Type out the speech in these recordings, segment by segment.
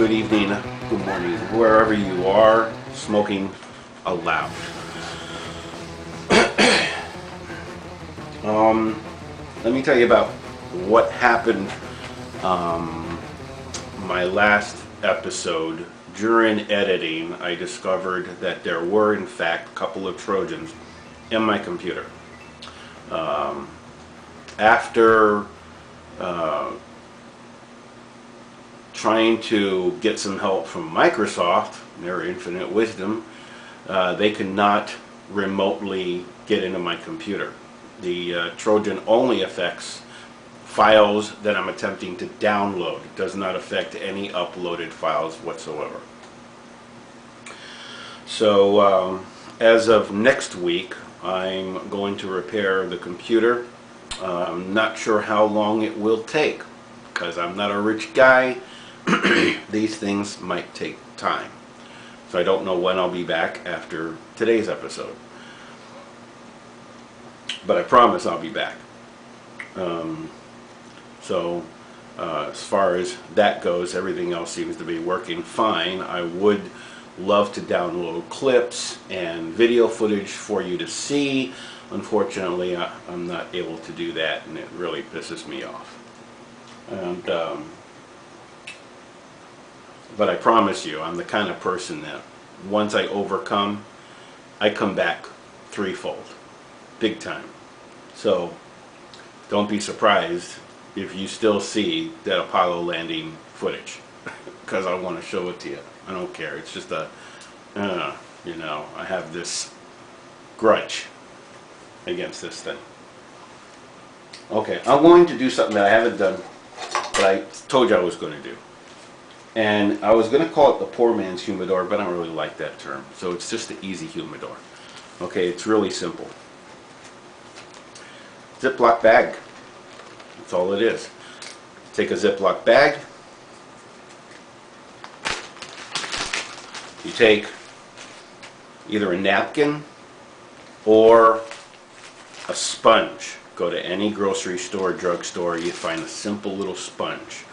good evening, good morning, wherever you are, smoking aloud. Let me tell you about what happened my last episode. During editing, I discovered that there were in fact a couple of Trojans in my computer. After trying to get some help from Microsoft, their infinite wisdom, they could not remotely get into my computer. The Trojan only affects files that I'm attempting to download. It does not affect any uploaded files whatsoever. So as of next week, I'm going to repair the computer. I'm not sure how long it will take because I'm not a rich guy. These things might take time. So I don't know when I'll be back after today's episode. But I promise I'll be back. As far as that goes, everything else seems to be working fine. I would love to download clips and video footage for you to see. Unfortunately, I'm not able to do that, and it really pisses me off. But I promise you, I'm the kind of person that once I overcome, I come back threefold, big time. So don't be surprised if you still see that Apollo landing footage, because I want to show it to you. I don't care. It's just I have this grudge against this thing. Okay, I'm going to do something that I haven't done, but I told you I was going to do. And I was going to call it the poor man's humidor, but I don't really like that term. So it's just the easy humidor. Okay, it's really simple. Ziploc bag. That's all it is. Take a Ziploc bag. You take either a napkin or a sponge. Go to any grocery store, drugstore, you find a simple little sponge.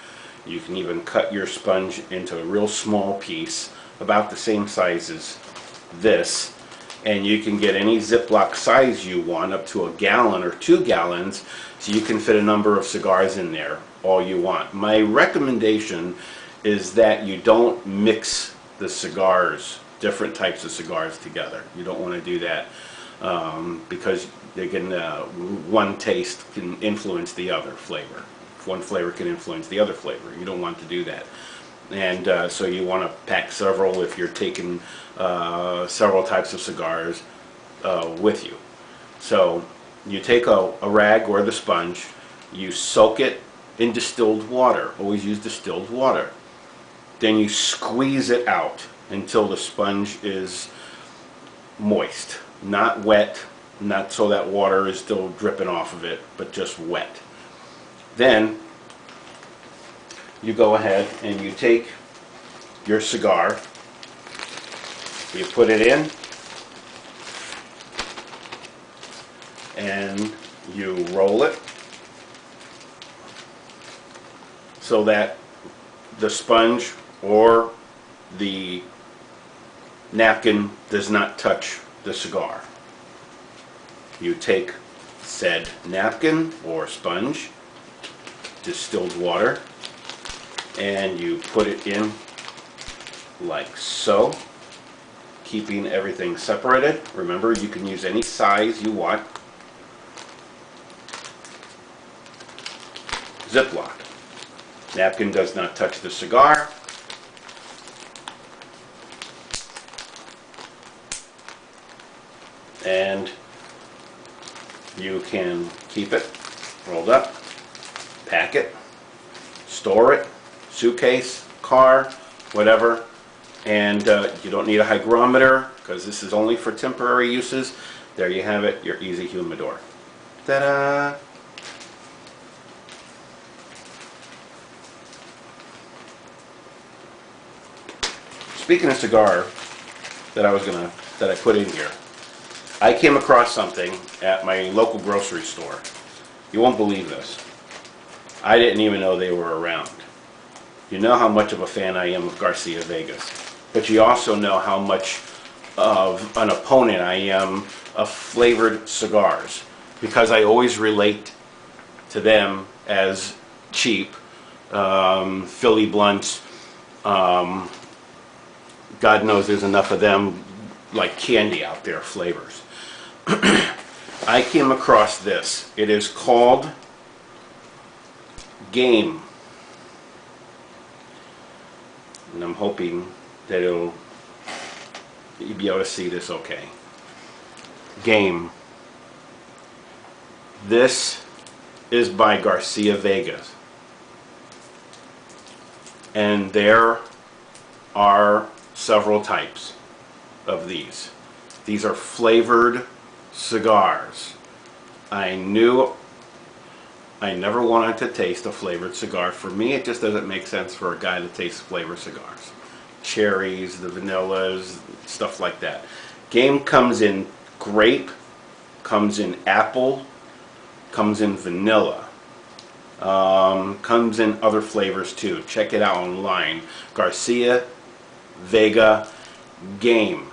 You can even cut your sponge into a real small piece, about the same size as this, and you can get any Ziploc size you want, up to a gallon or 2 gallons, so you can fit a number of cigars in there, all you want. My recommendation is that you don't mix the cigars, different types of cigars together. You don't want to do that because they can, one taste can influence the other flavor. One flavor can influence the other flavor. You don't want to do that. And so you want to pack several if you're taking several types of cigars with you. So you take a rag or the sponge, you soak it in distilled water. Always use distilled water. Then you squeeze it out until the sponge is moist. Not wet, not so that water is still dripping off of it, but just wet. Then you go ahead and you take your cigar, you put it in, and you roll it so that the sponge or the napkin does not touch the cigar. You take said napkin or sponge, distilled water, and you put it in like so, keeping everything separated. Remember, you can use any size you want. Ziploc. Napkin does not touch the cigar. And you can keep it rolled up, pack it, store it, suitcase, car, whatever. And you don't need a hygrometer because this is only for temporary uses. There you have it, your easy humidor. Ta-da! Speaking of cigar that I put in here, I came across something at my local grocery store. You won't believe this. I didn't even know they were around. You know how much of a fan I am of Garcia Vegas. But you also know how much of an opponent I am of flavored cigars, because I always relate to them as cheap Philly blunts. God knows there's enough of them like candy out there, flavors. I came across this. It is called Game. And I'm hoping that you'll be able to see this okay. Game. This is by Garcia Vega. And there are several types of these. These are flavored cigars. I knew I never wanted to taste a flavored cigar. For me, it just doesn't make sense for a guy to taste flavored cigars. Cherries, the vanillas, stuff like that. Game comes in grape, comes in apple, comes in vanilla, comes in other flavors too. Check it out online. Garcia Vega Game.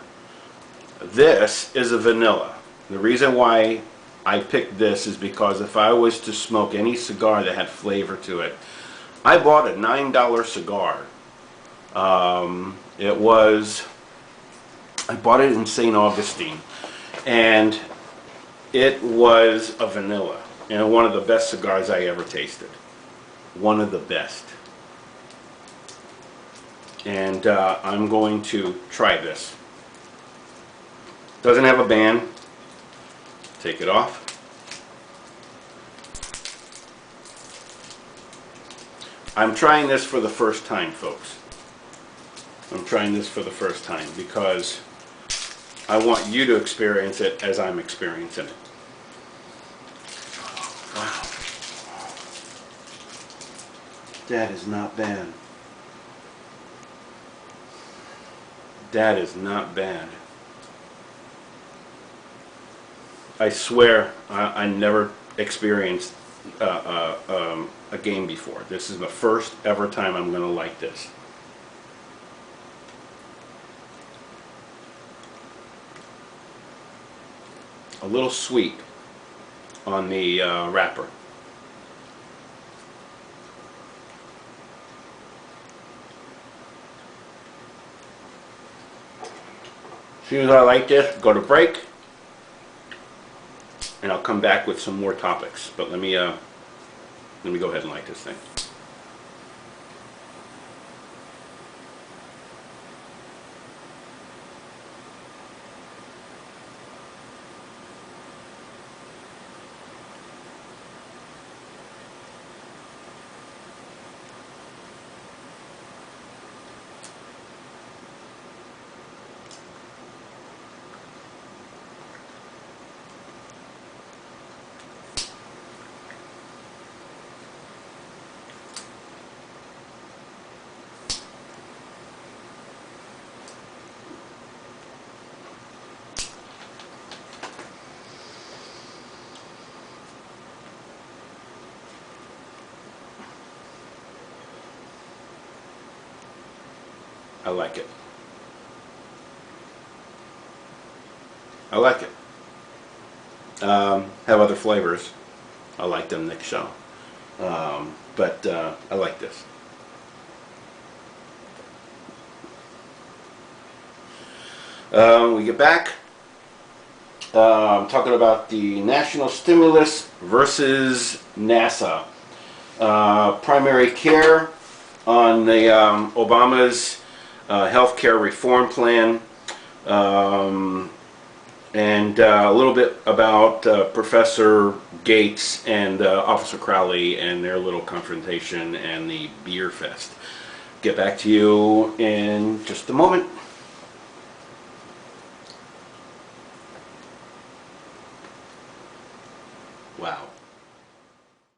This is a vanilla. The reason why I picked this is because if I was to smoke any cigar that had flavor to it, I bought a $9 cigar. I bought it in St. Augustine, and it was a vanilla, and one of the best cigars I ever tasted. One of the best. And I'm going to try this. Doesn't have a band. Take it off. I'm trying this for the first time, folks. I'm trying this for the first time because I want you to experience it as I'm experiencing it. Wow. That is not bad. That is not bad. I swear I never experienced a game before. This is the first ever time I'm going to like this. A little sweet on the wrapper. As soon as I like this, go to break, and I'll come back with some more topics. But let me go ahead and light this thing. I like it. I like it. Have other flavors. I like them next show. But I like this. We get back. Talking about the national stimulus versus NASA. Primary care on the Obama's health care reform plan, and a little bit about Professor Gates and Officer Crowley and their little confrontation and the beer fest. Get back to you in just a moment.